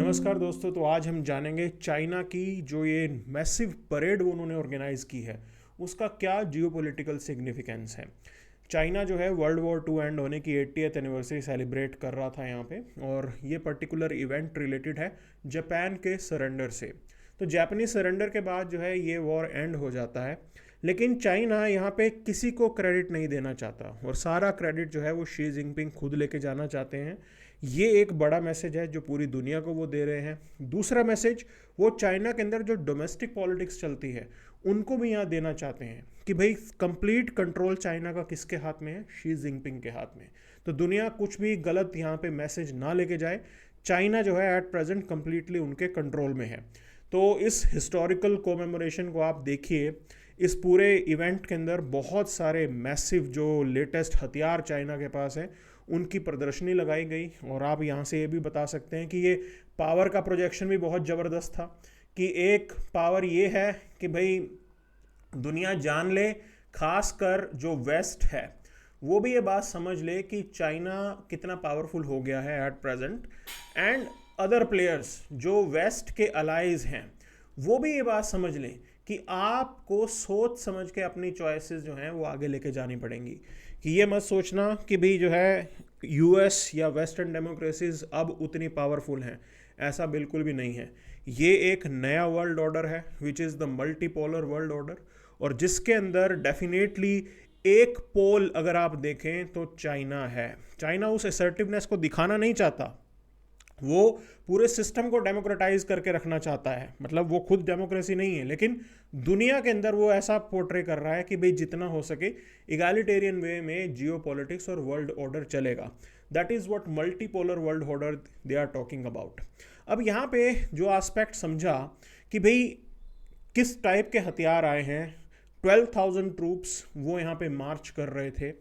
नमस्कार दोस्तों। तो आज हम जानेंगे चाइना की जो ये मैसिव परेड उन्होंने ऑर्गेनाइज की है उसका क्या जियोपॉलिटिकल सिग्निफिकेंस है। चाइना जो है वर्ल्ड वॉर टू एंड होने की 80th एनिवर्सरी सेलिब्रेट कर रहा था यहाँ पे, और ये पर्टिकुलर इवेंट रिलेटेड है जापान के सरेंडर से। तो जापानीज सरेंडर के बाद जो है ये वॉर एंड हो जाता है, लेकिन चाइना यहाँ पे किसी को क्रेडिट नहीं देना चाहता और सारा क्रेडिट जो है वो शी जिनपिंग खुद लेके जाना चाहते हैं। ये एक बड़ा मैसेज है जो पूरी दुनिया को वो दे रहे हैं। दूसरा मैसेज वो चाइना के अंदर जो डोमेस्टिक पॉलिटिक्स चलती है उनको भी यहाँ देना चाहते हैं कि भाई कंप्लीट कंट्रोल चाइना का किसके हाथ में है, शी जिनपिंग के हाथ में। तो दुनिया कुछ भी गलत यहाँ पे मैसेज ना लेके जाए, चाइना जो है एट प्रेजेंट कंप्लीटली उनके कंट्रोल में है। तो इस हिस्टोरिकल कोमेमोरेशन को आप देखिए, इस पूरे इवेंट के अंदर बहुत सारे मैसिव जो लेटेस्ट हथियार चाइना के पास है उनकी प्रदर्शनी लगाई गई। और आप यहाँ से ये भी बता सकते हैं कि ये पावर का प्रोजेक्शन भी बहुत ज़बरदस्त था कि एक पावर ये है कि भाई दुनिया जान ले, खासकर जो वेस्ट है वो भी ये बात समझ ले कि चाइना कितना पावरफुल हो गया है at present, and other players जो वेस्ट के अलाइज हैं वो भी ये बात समझ लें कि आपको सोच समझ के अपनी चॉइसेस जो हैं वो आगे लेके जानी पड़ेंगी। कि ये मत सोचना कि भाई जो है यूएस या वेस्टर्न डेमोक्रेसीज अब उतनी पावरफुल हैं, ऐसा बिल्कुल भी नहीं है। ये एक नया वर्ल्ड ऑर्डर है which is the multipolar world order, और जिसके अंदर डेफिनेटली एक पोल अगर आप देखें तो चाइना है। चाइना उस असर्टिवनेस को दिखाना नहीं चाहता, वो पूरे सिस्टम को डेमोक्रेटाइज करके रखना चाहता है। मतलब वो खुद डेमोक्रेसी नहीं है, लेकिन दुनिया के अंदर वो ऐसा पोर्ट्रे कर रहा है कि भाई जितना हो सके इगैलिटेरियन वे में जियो पॉलिटिक्स और वर्ल्ड ऑर्डर चलेगा। That is what multipolar world order they are talking about. अब यहाँ पे जो एस्पेक्ट समझा कि भाई किस टाइप के हथियार आए हैं, 12,000 ट्रूप्स वो यहाँ पे मार्च कर रहे थे,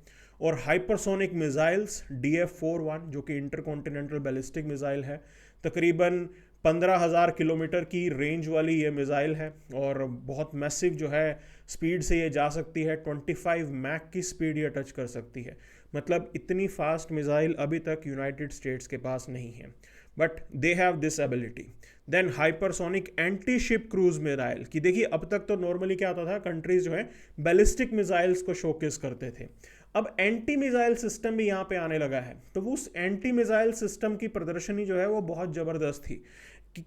और हाइपरसोनिक मिसाइल्स DF-41 जो कि इंटरकॉन्टिनेंटल बैलिस्टिक मिसाइल है, तकरीबन 15,000 किलोमीटर की रेंज वाली ये मिसाइल है और बहुत मैसिव जो है स्पीड से ये जा सकती है। 25 मैक की स्पीड ये टच कर सकती है। मतलब इतनी फास्ट मिसाइल अभी तक यूनाइटेड स्टेट्स के पास नहीं है, but they have this ability. Then hypersonic anti ship cruise missile की देखिए, अब तक तो नॉर्मली क्या होता था, कंट्रीज जो है बैलिस्टिक मिसाइल्स को शोकेस करते थे, अब एंटी मिसाइल सिस्टम भी यहाँ पे आने लगा है। तो वो उस एंटी मिसाइल सिस्टम की प्रदर्शनी जो है वो बहुत ज़बरदस्त थी।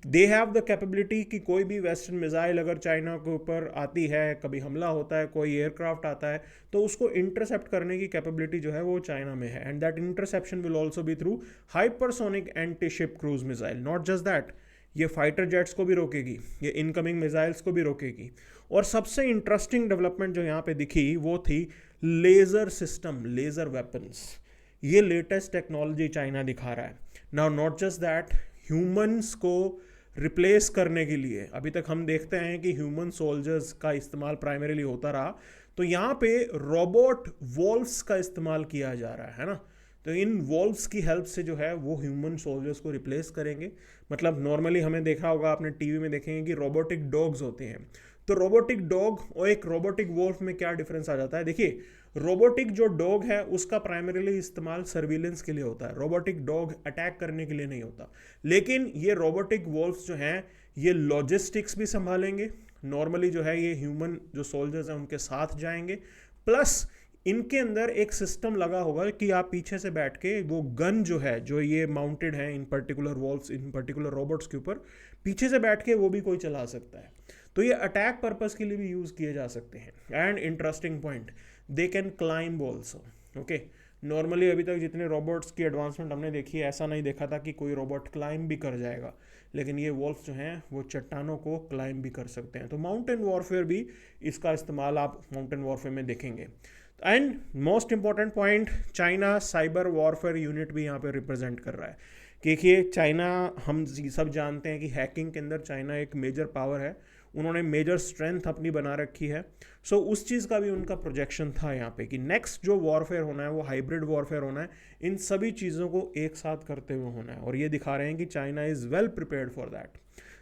दे हैव द कैपेबिलिटी कि कोई भी वेस्टर्न मिसाइल अगर चाइना के ऊपर आती है, कभी हमला होता है, कोई एयरक्राफ्ट आता है, तो उसको इंटरसेप्ट करने की कैपेबिलिटी जो है वो चाइना में है। And that interception will also be through hypersonic anti ship cruise missile. Not just that, ये फाइटर जेट्स को भी रोकेगी, ये इनकमिंग मिसाइल्स को भी रोकेगी। और सबसे इंटरेस्टिंग डेवलपमेंट जो यहाँ पे दिखी वो थी लेज़र सिस्टम, लेज़र वेपन्स। ये लेटेस्ट टेक्नोलॉजी चाइना दिखा रहा है। Now not just that, humans को रिप्लेस करने के लिए अभी तक हम देखते हैं कि ह्यूमन सोल्जर्स का इस्तेमाल प्राइमरीली होता रहा, तो यहाँ पे रोबोट वॉल्व्स का इस्तेमाल किया जा रहा है ना। तो इन वॉल्व्स की हेल्प से जो है वो ह्यूमन सोल्जर्स को रिप्लेस करेंगे। मतलब नॉर्मली हमें देखा होगा, आपने टीवी में देखेंगे कि रोबोटिक डॉग्स होते हैं। तो रोबोटिक डॉग और एक रोबोटिक वॉल्फ में क्या डिफरेंस आ जाता है, देखिए रोबोटिक जो डॉग है उसका प्राइमरीली इस्तेमाल सर्विलेंस के लिए होता है, रोबोटिक डॉग अटैक करने के लिए नहीं होता। लेकिन ये रोबोटिक वॉल्व्स जो हैं ये लॉजिस्टिक्स भी संभालेंगे। नॉर्मली जो है ये ह्यूमन जो सोल्जर्स हैं उनके साथ जाएंगे, प्लस इनके अंदर एक सिस्टम लगा होगा कि आप पीछे से बैठ के वो गन जो है, जो ये माउंटेड है इन पर्टिकुलर वॉल्व्स, इन पर्टिकुलर रोबोट्स के ऊपर, पीछे से बैठ के वो भी कोई चला सकता है। तो ये अटैक पर्पस के लिए भी यूज़ किए जा सकते हैं। And interesting point, they can climb also. Okay, normally अभी तक जितने रोबोट्स की एडवांसमेंट हमने देखी है, ऐसा नहीं देखा था कि कोई रोबोट क्लाइंब भी कर जाएगा, लेकिन ये वॉल्व्स जो हैं वो चट्टानों को क्लाइंब भी कर सकते हैं। तो माउंटेन वॉरफेयर भी इसका इस्तेमाल आप माउंटेन वॉरफेयर में देखेंगे। And most important point, China cyber warfare unit भी यहाँ पे रिप्रेजेंट कर रहा है। देखिए चाइना, हम सब जानते हैं कि हैकिंग के अंदर चाइना एक मेजर पावर है, उन्होंने मेजर स्ट्रेंथ अपनी बना रखी है। सो उस चीज़ का भी उनका प्रोजेक्शन था यहाँ पे कि नेक्स्ट जो वॉरफेयर होना है वो हाइब्रिड वॉरफेयर होना है, इन सभी चीज़ों को एक साथ करते हुए होना है, और ये दिखा रहे हैं कि China is well prepared for that.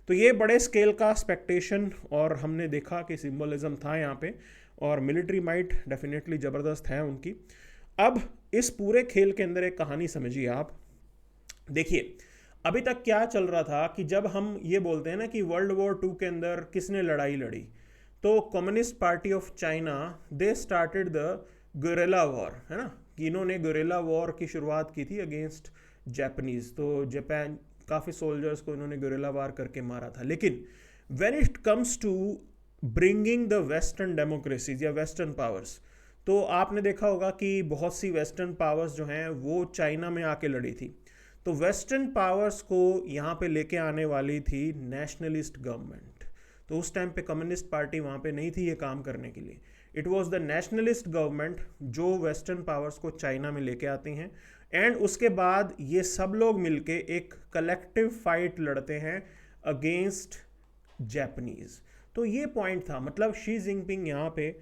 तो ये बड़े स्केल का एक्सपेक्टेशन और हमने देखा कि सिंबलिज्म था यहाँ पे, और मिलिट्री माइट डेफिनेटली ज़बरदस्त है उनकी। अब इस पूरे खेल के अंदर एक कहानी समझिए आप। देखिए अभी तक क्या चल रहा था कि जब हम ये बोलते हैं ना कि वर्ल्ड वॉर टू के अंदर किसने लड़ाई लड़ी, तो communist party of China they started the guerrilla war, है ना, कि इन्होंने गुरिल्ला वॉर की शुरुआत की थी अगेंस्ट जापानीज। तो जापान काफ़ी सोल्जर्स को इन्होंने गुरिल्ला वार करके मारा था। लेकिन when it comes to bringing the western democracies या वेस्टर्न पावर्स, तो आपने देखा होगा कि बहुत सी वेस्टर्न पावर्स जो हैं वो चाइना में आके लड़ी थी। तो वेस्टर्न पावर्स को यहाँ पे लेके आने वाली थी नेशनलिस्ट गवर्नमेंट। तो उस टाइम पे कम्युनिस्ट पार्टी वहाँ पे नहीं थी ये काम करने के लिए। It was the nationalist government जो वेस्टर्न पावर्स को चाइना में लेके आती हैं, एंड उसके बाद ये सब लोग मिलके एक कलेक्टिव फाइट लड़ते हैं अगेंस्ट जापानीज। तो ये पॉइंट था, मतलब शी जिनपिंग यहाँ पे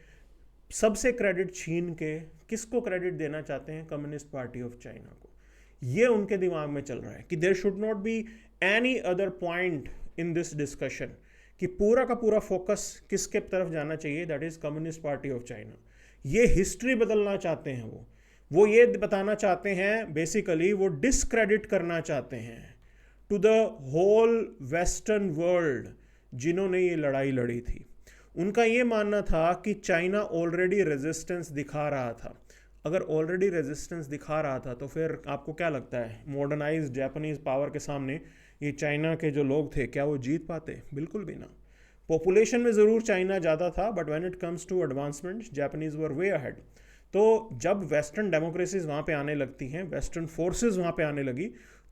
सबसे क्रेडिट छीन के किसको क्रेडिट देना चाहते हैं? कम्युनिस्ट पार्टी ऑफ चाइना को। ये उनके दिमाग में चल रहा है कि there should not be any other point in this discussion, कि पूरा का पूरा फोकस किसके तरफ जाना चाहिए? That is communist party of China. ये हिस्ट्री बदलना चाहते हैं वो ये बताना चाहते हैं, बेसिकली वो डिसक्रेडिट करना चाहते हैं to the whole western world जिन्होंने ये लड़ाई लड़ी थी। उनका ये मानना था कि चाइना ऑलरेडी रेजिस्टेंस दिखा रहा था। अगर ऑलरेडी रेजिस्टेंस दिखा रहा था तो फिर आपको क्या लगता है मॉडर्नाइज्ड जापानीज पावर के सामने ये चाइना के जो लोग थे क्या वो जीत पाते? बिल्कुल भी ना। पॉपुलेशन में ज़रूर चाइना ज़्यादा था, but when it comes to advancement Japanese were way ahead. तो जब वेस्टर्न डेमोक्रेसीज वहाँ पे आने लगती हैं, वेस्टर्न फोर्सेस वहाँ पे आने लगी,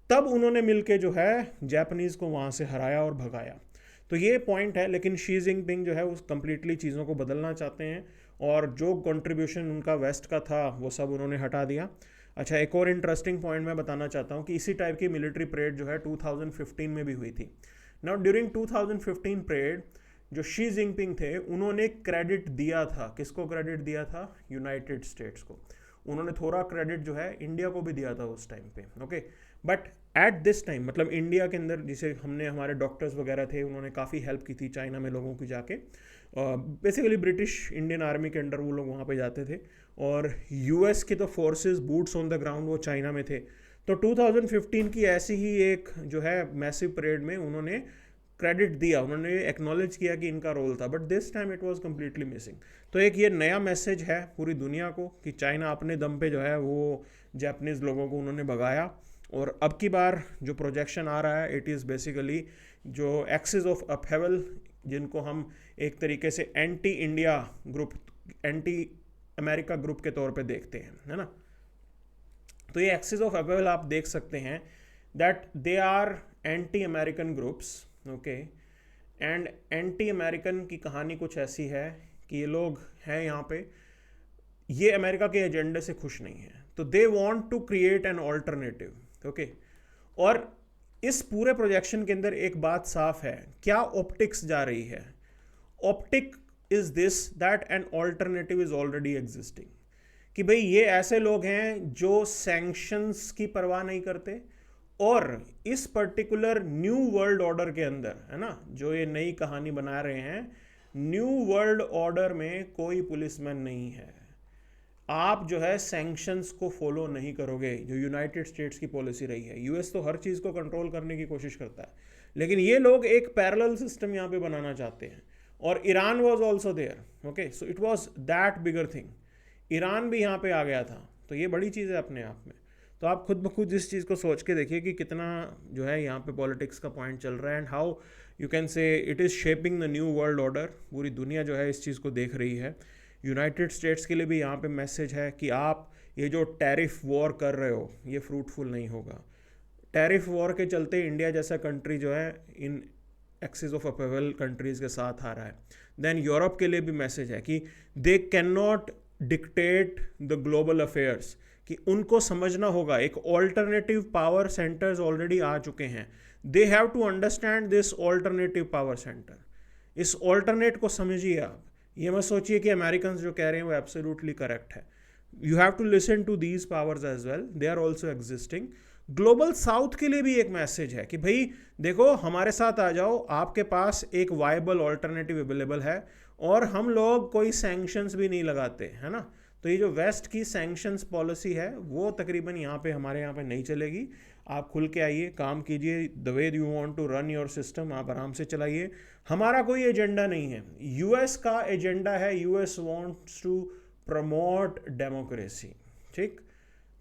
तब उन्होंने मिलके जो है जापानीज को वहाँ से हराया और भगाया। तो ये पॉइंट है। लेकिन शी जिनपिंग जो है उस कंप्लीटली चीज़ों को बदलना चाहते हैं, और जो कंट्रीब्यूशन उनका वेस्ट का था वो सब उन्होंने हटा दिया। अच्छा, एक और इंटरेस्टिंग पॉइंट मैं बताना चाहता हूँ कि इसी टाइप की मिलिट्री परेड जो है 2015 में भी हुई थी। नाउ ड्यूरिंग 2015 परेड जो शी जिनपिंग थे उन्होंने क्रेडिट दिया था, किसको क्रेडिट दिया था? यूनाइटेड स्टेट्स को। उन्होंने थोड़ा क्रेडिट जो है इंडिया को भी दिया था उस टाइम पे, okay. But at this time, मतलब इंडिया के अंदर जिसे हमने, हमारे डॉक्टर्स वगैरह थे, उन्होंने काफ़ी हेल्प की थी चाइना में लोगों की जाके। बेसिकली ब्रिटिश इंडियन आर्मी के अंडर वो लोग वहाँ पे जाते थे, और यूएस के तो forces boots on the ground वो चाइना में थे। तो 2015 की ऐसी ही एक जो है मैसिव परेड में उन्होंने क्रेडिट दिया, उन्होंने एक्नॉलेज किया कि इनका रोल था, but this time it was completely missing. तो एक ये नया मैसेज है पूरी दुनिया को कि चाइना अपने दम पे जो है वो जापानीज लोगों को उन्होंने भगाया। और अब की बार जो प्रोजेक्शन आ रहा है, इट इज़ बेसिकली जो एक्सिस ऑफ अपहेवल, जिनको हम एक तरीके से anti India group, anti America group के तौर पे देखते हैं, है ना। तो ये एक्सिस ऑफ अपहेवल आप देख सकते हैं that they are anti American groups, okay. And anti American की कहानी कुछ ऐसी है कि ये लोग हैं यहाँ पे, ये अमेरिका के एजेंडे से खुश नहीं है, तो they want to create an alternative, okay. और इस पूरे प्रोजेक्शन के अंदर एक बात साफ है, क्या ऑप्टिक्स जा रही है? Optic is this that an alternative is already existing, कि भाई ये ऐसे लोग हैं जो सैंक्शंस की परवाह नहीं करते, और इस पर्टिकुलर न्यू वर्ल्ड ऑर्डर के अंदर, है ना, जो ये नई कहानी बना रहे हैं, न्यू वर्ल्ड ऑर्डर में कोई पुलिसमैन नहीं है। आप जो है सैंक्शंस को फॉलो नहीं करोगे, जो यूनाइटेड स्टेट्स की पॉलिसी रही है। यूएस तो हर चीज़ को कंट्रोल करने की कोशिश करता है, लेकिन ये लोग एक पैरेलल सिस्टम यहाँ पे बनाना चाहते हैं। और Iran was also there, okay, so it was that bigger thing. Iran भी यहाँ पे आ गया था, तो ये बड़ी चीज़ है अपने आप में। तो आप खुद ब खुद इस चीज़ को सोच के देखिए कि कितना जो है यहाँ पे पॉलिटिक्स का पॉइंट चल रहा है, एंड हाउ यू कैन से it is shaping the new world order. पूरी दुनिया जो है इस चीज़ को देख रही है। यूनाइटेड स्टेट्स के लिए भी यहाँ पे मैसेज है कि आप ये जो टैरिफ वॉर कर रहे हो ये फ्रूटफुल नहीं होगा। टैरिफ वॉर के चलते इंडिया जैसा कंट्री जो है इन एक्सिस ऑफ अपहेवल कंट्रीज़ के साथ आ रहा है। देन यूरोप के लिए भी मैसेज है कि they can not dictate the global affairs, कि उनको समझना होगा एक ऑल्टरनेटिव पावर सेंटर्स ऑलरेडी आ चुके हैं। They have to understand this alternative power centre. इस ऑल्टरनेट को समझिए आप, ये मत सोचिए कि अमेरिकन जो कह रहे हैं वो एब्सोल्युटली करेक्ट है। You have to listen to these powers as well, they are also existing. Global south के लिए भी एक मैसेज है कि भाई देखो हमारे साथ आ जाओ, आपके पास एक वायबल ऑल्टरनेटिव अवेलेबल है, और हम लोग कोई सैंक्शंस भी नहीं लगाते, है ना। तो ये जो वेस्ट की सैंक्शंस पॉलिसी है वो तकरीबन यहाँ पे हमारे यहाँ पे नहीं चलेगी। आप खुल के आइए, काम कीजिए, the way you want to run your system आप आराम से चलाइए। हमारा कोई एजेंडा नहीं है, यूएस का एजेंडा है, US wants to promote democracy. ठीक,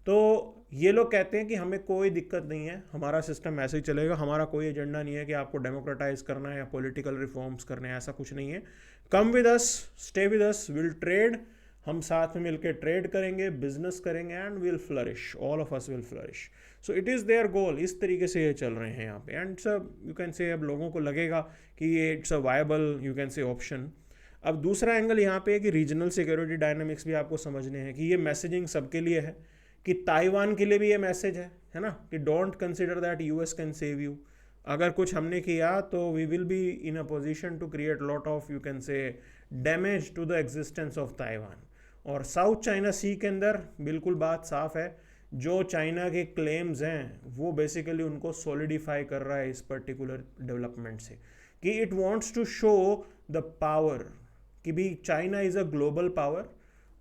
तो ये लोग कहते हैं कि हमें कोई दिक्कत नहीं है, हमारा सिस्टम ऐसे ही चलेगा, हमारा कोई एजेंडा नहीं है कि आपको डेमोक्रेटाइज करना है या पॉलिटिकल रिफॉर्म्स करने हैं, ऐसा कुछ नहीं है। Come with us, stay with us, will trade, हम साथ में मिलकर ट्रेड करेंगे, बिजनेस करेंगे and will flourish, all of us will flourish. So it is there गोल, इस तरीके से ये चल रहे हैं यहाँ पे। एंड सब यू कैन से, अब लोगों को लगेगा कि ये it's a viable you can से ऑप्शन। अब दूसरा एंगल यहाँ पे है कि रीजनल सिक्योरिटी डायनामिक्स भी आपको समझने हैं कि ये मैसेजिंग सबके लिए है, कि ताइवान के लिए भी ये मैसेज है ना, कि don't consider that US can save you. अगर कुछ हमने किया तो we will be in a position to create lot of you can say damage to the existence of Taiwan. और साउथ चाइना सी के अंदर बिल्कुल बात साफ है, जो चाइना के क्लेम्स हैं वो बेसिकली उनको सॉलिडिफाई कर रहा है इस पर्टिकुलर डेवलपमेंट से, कि it wants to show the power, कि भी China is a global power,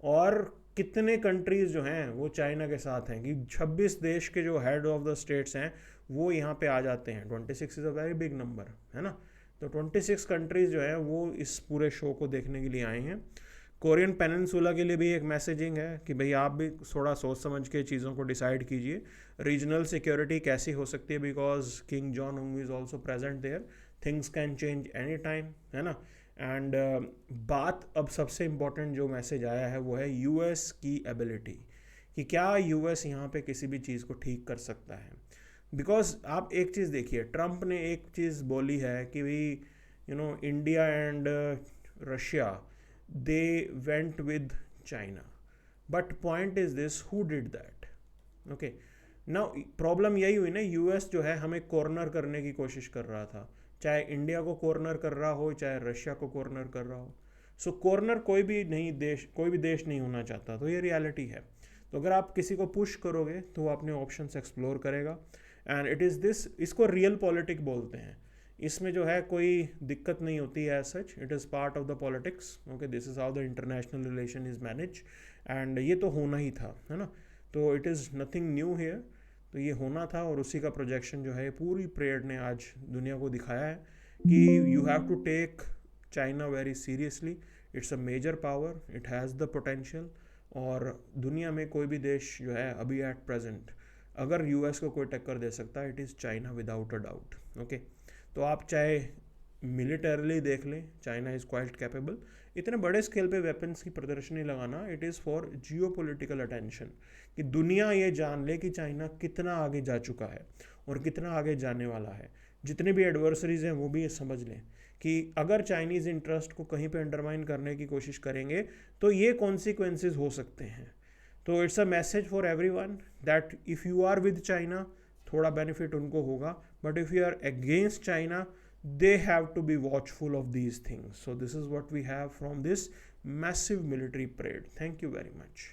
और कितने कंट्रीज़ जो हैं वो चाइना के साथ हैं, कि 26 देश के जो हेड ऑफ द स्टेट्स हैं वो यहाँ पे आ जाते हैं। 26 is a very big number, है ना। तो 26 कंट्रीज़ जो है वो इस पूरे शो को देखने के लिए आए हैं। कोरियन पेनिनसुला के लिए भी एक मैसेजिंग है कि भाई आप भी थोड़ा सोच समझ के चीज़ों को डिसाइड कीजिए। रीजनल सिक्योरिटी कैसी हो सकती है, because Kim Jong Un is also present there, things can change any time, है ना। एंड बात अब सबसे इम्पोर्टेंट जो मैसेज आया है वो है यूएस की एबिलिटी, कि क्या यूएस यहाँ पे किसी भी चीज़ को ठीक कर सकता है। बिकॉज आप एक चीज़ देखिए, ट्रंप ने एक चीज़ बोली है कि भाई India and Russia they went with China, but point is this, who did that? Okay, now problem यही हुई ना, यूएस जो है हमें कॉर्नर करने की कोशिश कर रहा था, चाहे इंडिया को कॉर्नर कर रहा हो चाहे रशिया को कॉर्नर कर रहा हो। सो कॉर्नर कोई भी देश नहीं होना चाहता, तो ये रियलिटी है। तो अगर आप किसी को पुश करोगे तो वो अपने ऑप्शंस एक्सप्लोर करेगा, एंड इट इज़ दिस, इसको रियल पॉलिटिक बोलते हैं। इसमें जो है कोई दिक्कत नहीं होती है as such, it is part of the politics. Okay, this is how the international relation is manage, and ये तो होना ही था, है ना। तो it is nothing new here, तो ये होना था, और उसी का प्रोजेक्शन जो है पूरी परेड ने आज दुनिया को दिखाया है कि you have to take China very seriously, it's a major power, it has the potential. और दुनिया में कोई भी देश जो है अभी एट प्रेजेंट अगर यूएस को कोई टक्कर दे सकता है, it is China without a doubt. Okay, तो आप चाहे मिलिटरली देख लें, चाइना इज़ क्वाइट कैपेबल। इतने बड़े स्केल पे वेपन्स की प्रदर्शनी लगाना, it is for geo political attention, कि दुनिया ये जान ले कि चाइना कितना आगे जा चुका है और कितना आगे जाने वाला है। जितने भी एडवर्सरीज हैं वो भी ये समझ लें कि अगर चाइनीज़ इंटरेस्ट को कहीं पे अंडरमाइन करने की कोशिश करेंगे तो ये कॉन्सिक्वेंसेस हो सकते हैं। तो it's a message for everyone that if you are with China, थोड़ा बेनिफिट उनको होगा, but if you are against China, they have to be watchful of these things. So this is what we have from this massive military parade. Thank you very much.